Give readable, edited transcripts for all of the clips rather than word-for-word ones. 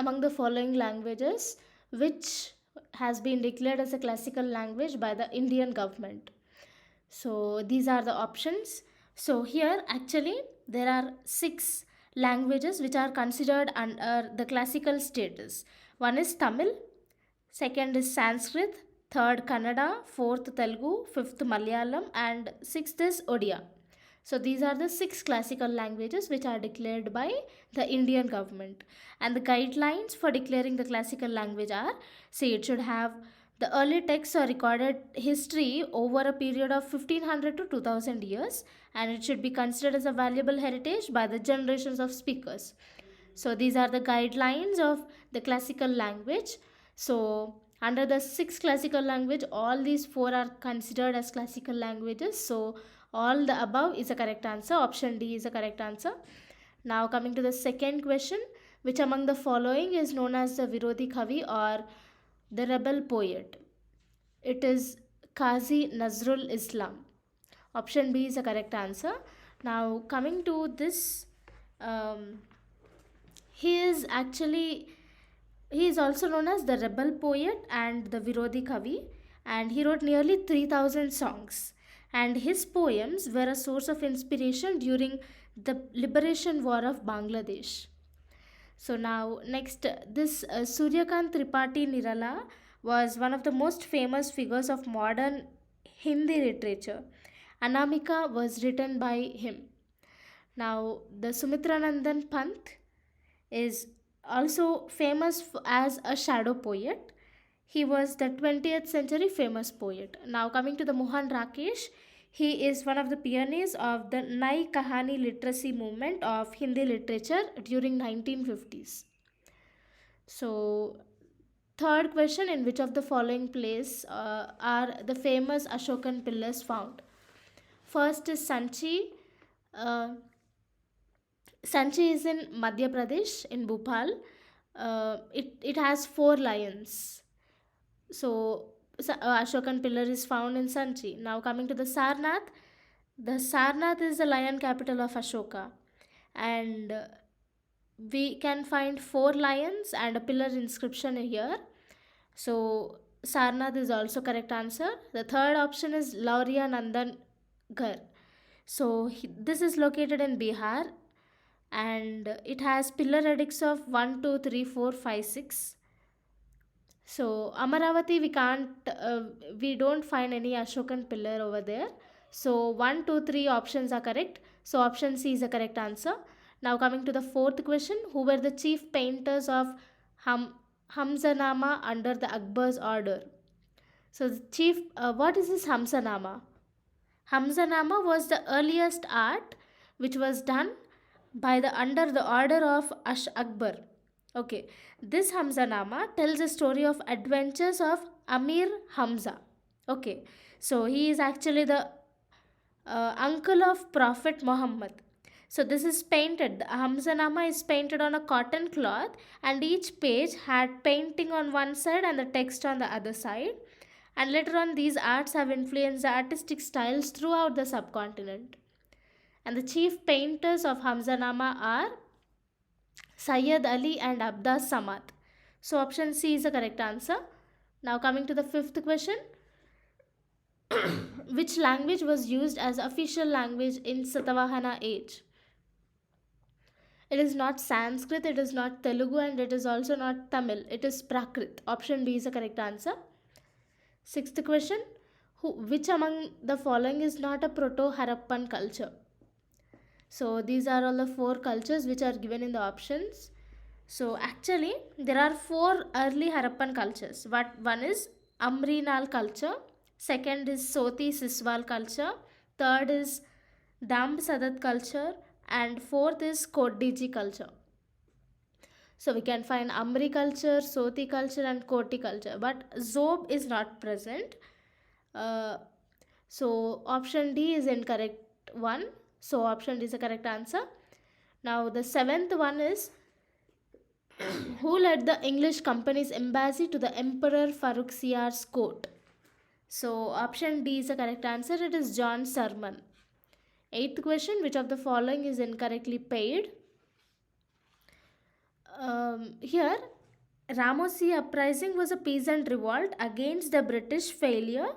among the following languages which has been declared as a classical language by the Indian government? So these are the options. So here actually there are six languages which are considered under the classical status. One is Tamil, second is Sanskrit, third Kannada, fourth Telugu, fifth Malayalam, and sixth is Odia. So these are the six classical languages which are declared by the Indian government. And the guidelines for declaring the classical language are, say, it should have the early texts or recorded history over a period of 1500 to 2000 years, and it should be considered as a valuable heritage by the generations of speakers. So these are the guidelines of the classical language. So under the six classical language, all these four are considered as classical languages. So all the above is a correct answer. Option D is a correct answer. Now coming to the second question, which among the following is known as the Virodhi Kavi or the rebel poet? It is Qazi Nazrul Islam. Option B is a correct answer. Now coming to this, um, he is actually he is also known as the rebel poet and the Virodhi Kavi, and he wrote nearly 3000 songs. And his poems were a source of inspiration during the liberation war of Bangladesh. So now next, this Suryakant Tripathi Nirala was one of the most famous figures of modern Hindi literature. Anamika was written by him. Now the Sumitranandan Pant is also famous as a shadow poet. He was the 20th century famous poet. Now coming to the Mohan Rakesh, he is one of the pioneers of the Nai Kahani literacy movement of Hindi literature during 1950s. So third question, in which of the following place are the famous Ashokan pillars found? First is Sanchi. Uh, Sanchi is in Madhya Pradesh in Bhopal. It has four lions. So Ashokan pillar is found in Sanchi. Now coming to the Sarnath is the lion capital of Ashoka, and we can find four lions and a pillar inscription here. So Sarnath is also correct answer. The third option is Lauriya Nandan Ghar. So this is located in Bihar, and it has pillar edicts of 1, 2, 3, 4, 5, 6. So Amaravati, we don't find any Ashokan pillar over there. So 1, 2, 3 options are correct. So option C is the correct answer. Now coming to the fourth question, who were the chief painters of Hamzanama under the Akbar's order? So the chief, what is this Hamzanama? Hamzanama was the earliest art which was done by the under the order of Akbar. Okay, this Hamzanama tells the story of adventures of Amir Hamza. Okay, so he is actually the uncle of Prophet Muhammad. So this is painted. The Hamzanama is painted on a cotton cloth, and each page had painting on one side and the text on the other side. And later on, these arts have influenced the artistic styles throughout the subcontinent. And the chief painters of Hamzanama are Sayyid Ali and Abbas Samad. So option C is the correct answer. Now coming to the fifth question. Which language was used as official language in Satavahana age? It is not Sanskrit, it is not Telugu, and it is also not Tamil. It is Prakrit. Option B is the correct answer. Sixth question. Which among the following is not a Proto-Harappan culture? So these are all the four cultures which are given in the options. So actually there are four early Harappan cultures. One is Amrinal culture, second is Soti Siswal culture, third is Damb Sadat culture, and fourth is Kodiji culture. So we can find Amri culture, Soti culture, and Koti culture, but Zob is not present. So option D is incorrect one. So option D is the correct answer. Now the seventh one is who led the English company's embassy to the Emperor Farrukhsiyar's court? So option D is the correct answer. It is John Surman. Eighth question, which of the following is incorrectly paid? Here, Ramosi uprising was a peasant revolt against the British failure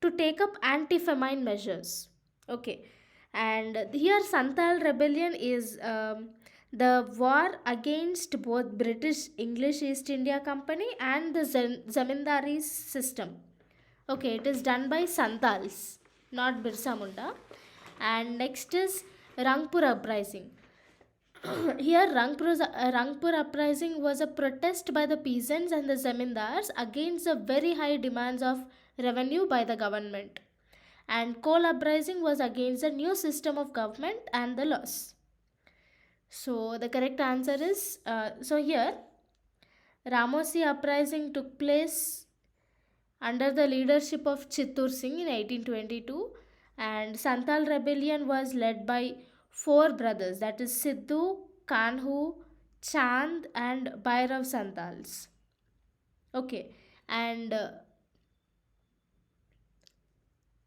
to take up anti-famine measures. Okay, and here Santhal rebellion is the war against both British English East India Company and the zamindari system. Okay, it is done by Santals, not Birsa Munda. And next is Rangpur uprising. Here, Rangpur uprising was a protest by the peasants and the zamindars against the very high demands of revenue by the government. And coal uprising was against the new system of government and the laws. So the correct answer is here Ramosi uprising took place under the leadership of Chittur Singh in 1822, and Santal rebellion was led by four brothers, that is Sidhu, Kanhu, Chand, and Bhairav Santals. Okay, and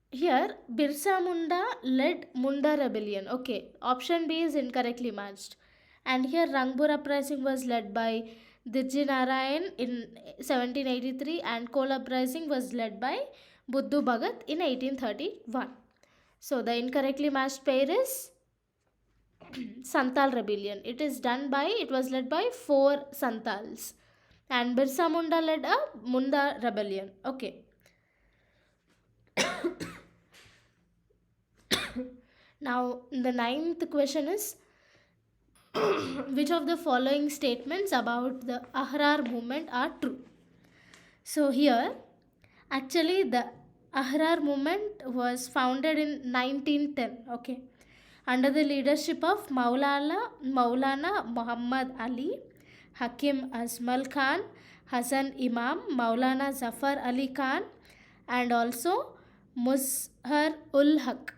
here Birsa Munda led Munda rebellion. Okay, option B is incorrectly matched. And here Rangpur uprising was led by Dirji Narayan in 1783 and Coal uprising was led by Buddhu Bhagat in 1831. So the incorrectly matched pair is Santal rebellion. It was led by four Santals. And Birsa Munda led a Munda rebellion. Okay. Now the ninth question is which of the following statements about the Ahrar movement are true? So here actually the Ahrar movement was founded in 1910, okay, under the leadership of Maulana Muhammad Ali, Hakim Azmal Khan, Hassan Imam, Maulana Zafar Ali Khan, and also Muzhar ul Haq.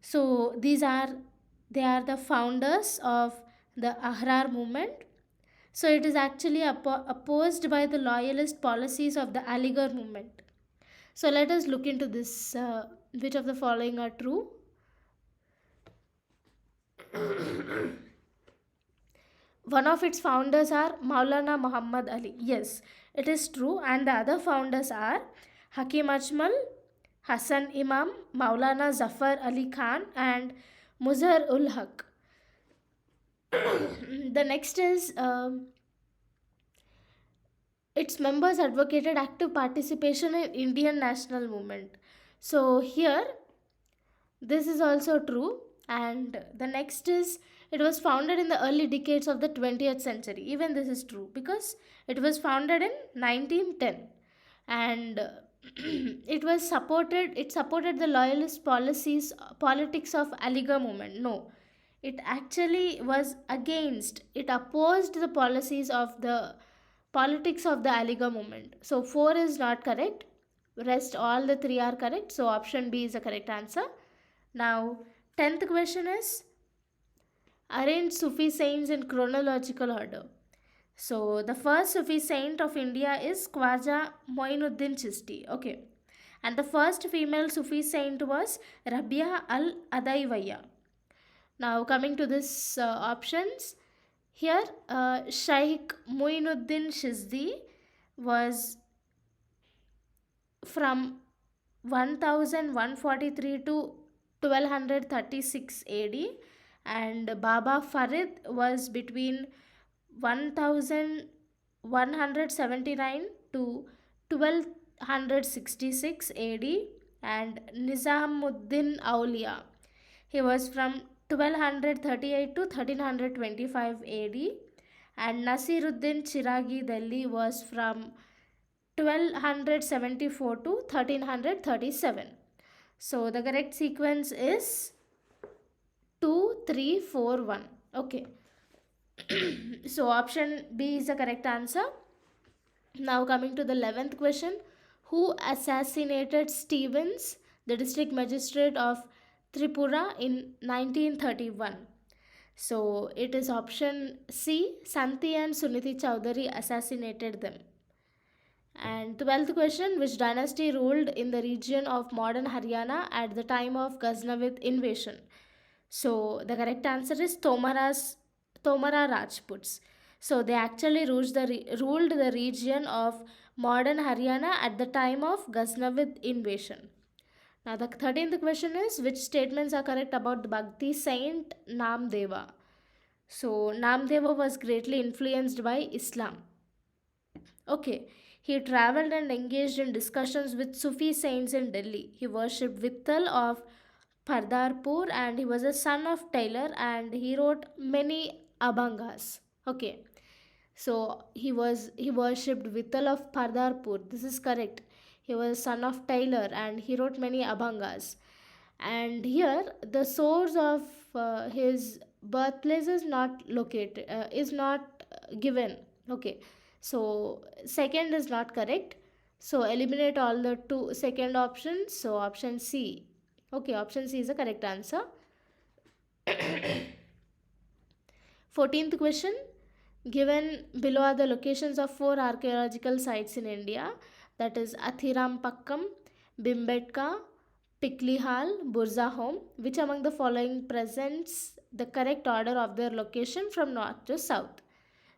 So they are the founders of the Ahrar movement. So it is actually opposed by the loyalist policies of the Aligarh movement. So let us look into this. Which of the following are true? One of its founders are Maulana Muhammad Ali. Yes, it is true. And the other founders are Hakim Ajmal, Hassan Imam, Maulana Zafar Ali Khan, and Muzhar ul Haq. The next is its members advocated active participation in Indian national movement. So here this is also true. And the next is it was founded in the early decades of the 20th century. Even this is true because it was founded in 1910 and it supported the loyalist politics of Aligarh movement. No, it actually was against, it opposed the policies of the politics of the Aligarh movement. So 4 is not correct, rest all the 3 are correct, so option B is the correct answer. Now 10th question is arrange Sufi saints in chronological order. So the first Sufi saint of India is Khwaja Moinuddin Chishti. Okay. And the first female Sufi saint was Rabia al-Adaywaya. Now coming to this options. Here Shaykh Moinuddin Chishti was from 1143 to 1236 AD and Baba Farid was between 1179 to 1266 AD and Nizamuddin Aulia. He was from 1238 to 1325 AD and Nasiruddin Chiragi Delhi was from 1274 to 1337. So the correct sequence is 2, 3, 4, 1. Okay. So option B is the correct answer. Now coming to the 11th question. Who assassinated Stevens, the district magistrate of Tripura in 1931? So it is option C. Santi and Suniti Chowdhury assassinated them. And 12th question. Which dynasty ruled in the region of modern Haryana at the time of Ghaznavid invasion? So the correct answer is Tomara Rajputs. So they actually ruled the region of modern Haryana at the time of Ghaznavid invasion. Now the 13th question is, which statements are correct about the Bhakti saint Namdeva? So Namdeva was greatly influenced by Islam. Okay, he traveled and engaged in discussions with Sufi saints in Delhi. He worshipped Vittal of Pardarpur and he was a son of tailor and he wrote many abhangas. Okay, so he worshipped Vittal of Pardarpur. This is correct. He was a son of tailor and he wrote many abhangas. And here the source of his birthplace is not located, is not given. Okay, so second is not correct. So eliminate all the two second options. So option C. Okay, option C is the correct answer. 14th question. Given below are the locations of four archaeological sites in India, that is Athirampakkam, Bimbetka, Piklihal, Burzahom. Which among the following presents the correct order of their location from north to south?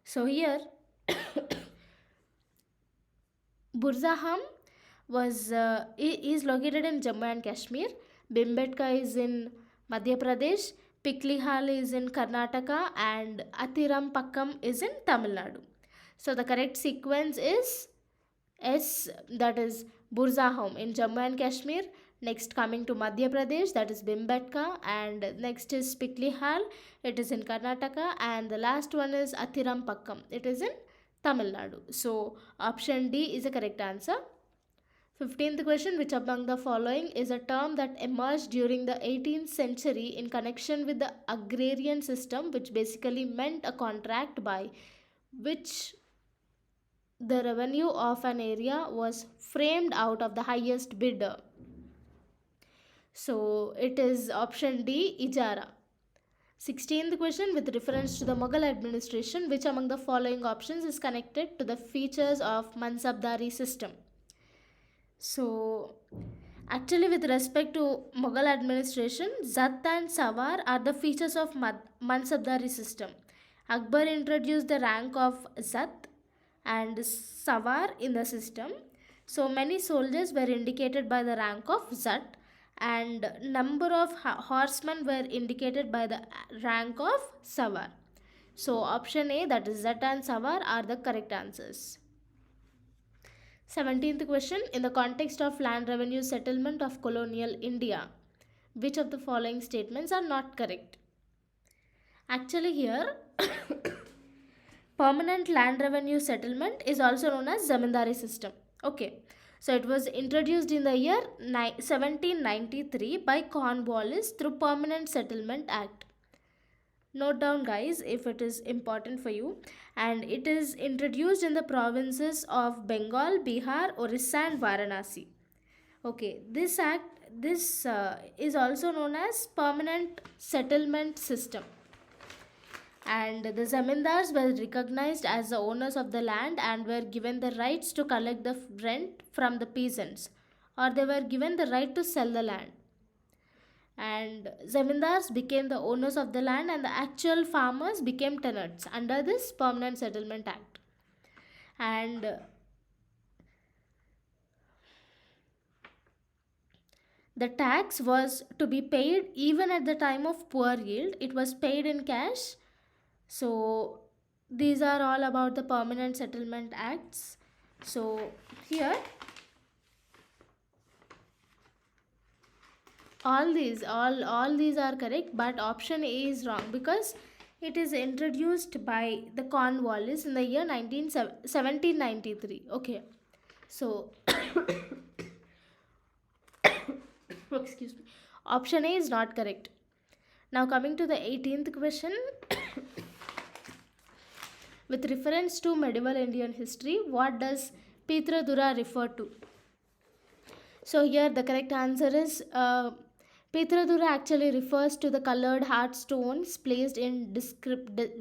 So here Burzaham is located in Jammu and Kashmir. Bimbetka is in Madhya Pradesh. Piklihal is in Karnataka and Athirampakkam is in Tamil Nadu. So the correct sequence is S, that is Burzahom in Jammu and Kashmir. Next coming to Madhya Pradesh, that is Bimbetka, and next is Piklihal, it is in Karnataka, and the last one is Athirampakkam, it is in Tamil Nadu. So option D is the correct answer. 15th question, which among the following is a term that emerged during the 18th century in connection with the agrarian system, which basically meant a contract by which the revenue of an area was framed out of the highest bidder? So it is option D, Ijara. 16th question, with reference to the Mughal administration, which among the following options is connected to the features of Mansabdari system? So actually with respect to Mughal administration, Zat and Sawar are the features of Mansabdari system. Akbar introduced the rank of Zat and Sawar in the system. So many soldiers were indicated by the rank of Zat and number of horsemen were indicated by the rank of Sawar. So option A, that is Zat and Sawar, are the correct answers. 17th question, in the context of land revenue settlement of colonial India, which of the following statements are not correct? Actually here permanent land revenue settlement is also known as zamindari system. Okay, so it was introduced in the year 1793 by Cornwallis through Permanent Settlement Act. Note down guys if it is important for you. And it is introduced in the provinces of Bengal, Bihar, Orissa and Varanasi. Okay, this act is also known as Permanent Settlement System. And the zamindars were recognized as the owners of the land and were given the rights to collect the rent from the peasants, or they were given the right to sell the land. And zamindars became the owners of the land and the actual farmers became tenants under this Permanent Settlement Act. And the tax was to be paid even at the time of poor yield. It was paid in cash. So these are all about the Permanent Settlement Acts. So here all these are correct, but option A is wrong because it is introduced by the Cornwallis in the year 1793. Okay, so excuse me, option A is not correct. Now coming to the 18th question. With reference to medieval Indian history, what does Pitradura refer to? So here the correct answer is Pitradura actually refers to the colored hard stones placed in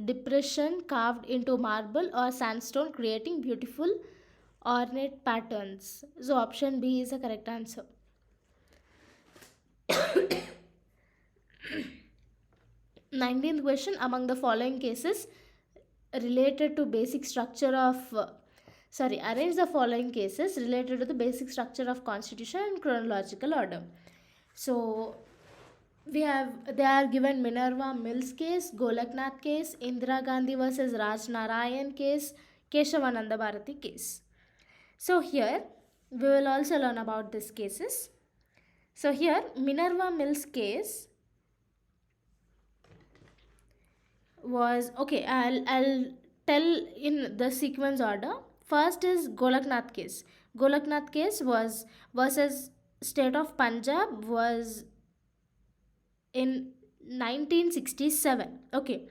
depression carved into marble or sandstone, creating beautiful ornate patterns. So option B is the correct answer. 19th question, among the following cases, related to basic structure of arrange the following cases related to the basic structure of constitution in chronological order. So they are given Minerva Mills case, Golaknath case, Indira Gandhi versus Raj Narayan case, Keshavananda Bharati case. So here we will also learn about these cases. So here Minerva Mills case was, okay, I'll tell in the sequence order. First is Golaknath case. Golaknath case was versus state of Punjab was in 1967. Okay,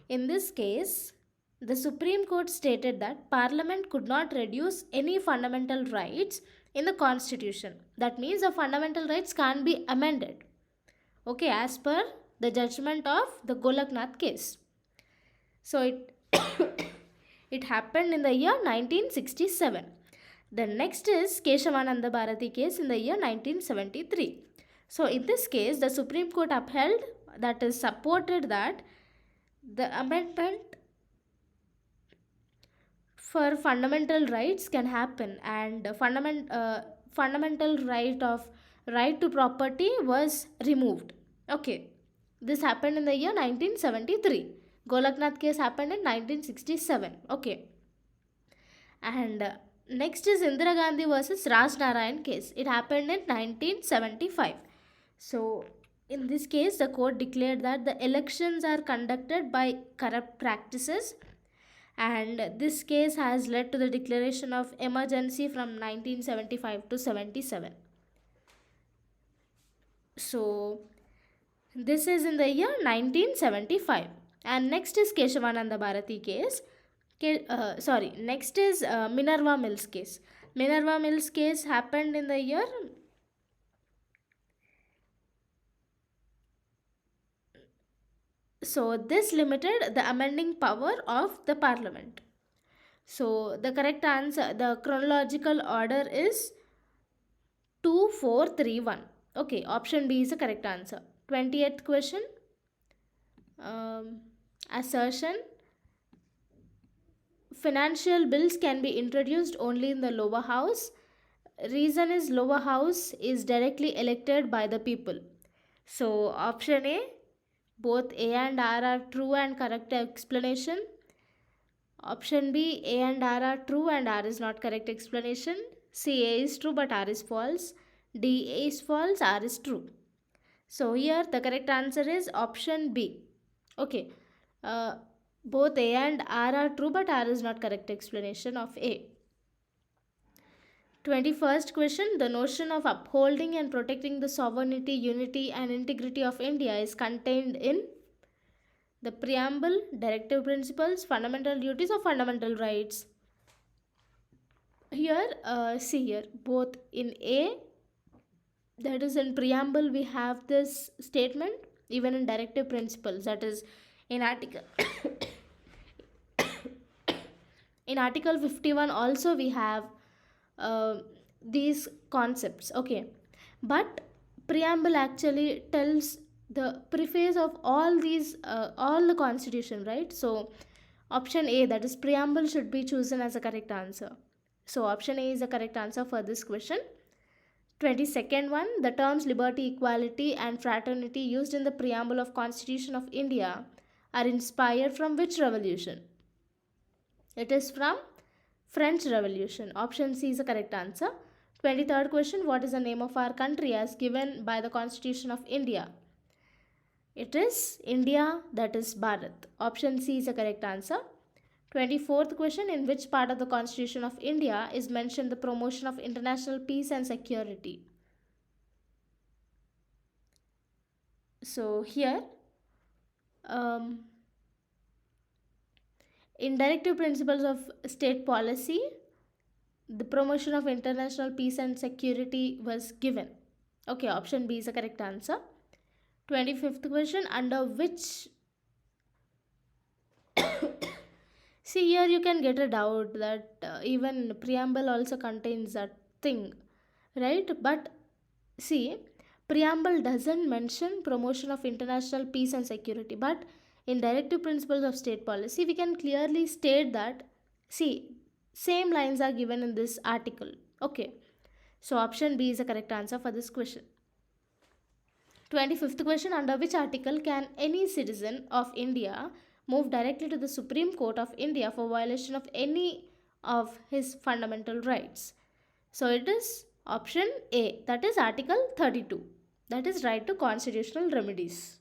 in this case the Supreme Court stated that Parliament could not reduce any fundamental rights in the Constitution. That means the fundamental rights can't be amended. Okay, as per the judgment of the Golaknath case. So it it happened in the year 1967. The next is Keshavananda Bharati case in the year 1973. So in this case, the Supreme Court upheld, that is supported, that the amendment for fundamental rights can happen, and fundamental right to property was removed. Okay, this happened in the year 1973. Golaknath case happened in 1967. Okay, and next is Indira Gandhi versus Raj Narayan case. It happened in 1975. So in this case, the court declared that the elections are conducted by corrupt practices, and this case has led to the declaration of emergency from 1975 to 77. So this is in the year 1975. And next is Keshavananda Bharati case. Next is Minerva Mills case. Minerva Mills case happened in the year so this limited the amending power of the Parliament. So the correct answer, the chronological order is 2431. Okay, option B is the correct answer. 20th question. Assertion: financial bills can be introduced only in the lower house. Reason is lower house is directly elected by the people. So option A, both A and R are true and correct explanation. Option B, A and R are true and R is not correct explanation. C, A is true but R is false. D, A is false, R is true. So here the correct answer is option B. Okay, both A and R are true but R is not correct explanation of A. 21st question. The notion of upholding and protecting the sovereignty, unity and integrity of India is contained in the preamble, directive principles, fundamental duties or fundamental rights. Here, see here, both in A, that is in preamble, we have this statement. Even in directive principles, that is in article in article 51 also we have these concepts. Okay, but preamble actually tells the preface of all these all the constitution, right? So option A, that is preamble, should be chosen as a correct answer. So option A is the correct answer for this question. 22nd one. The terms liberty, equality and fraternity used in the preamble of Constitution of India are inspired from which revolution? It is from French Revolution. Option C is the correct answer. 23rd question. What is the name of our country as given by the Constitution of India? It is India, that is Bharat. Option C is the correct answer. 24th question. In which part of the Constitution of India is mentioned the promotion of international peace and security? So here, in directive principles of state policy, the promotion of international peace and security was given. Okay, option B is the correct answer. 25th question. Under which see here you can get a doubt that even preamble also contains that thing, right? But see, preamble doesn't mention promotion of international peace and security, but In directive principles of state policy, we can clearly state that, see, same lines are given in this article. Okay, so option B is the correct answer for this question. 25th question, under which article can any citizen of India move directly to the Supreme Court of India for violation of any of his fundamental rights? So it is option A, that is Article 32, that is right to constitutional remedies.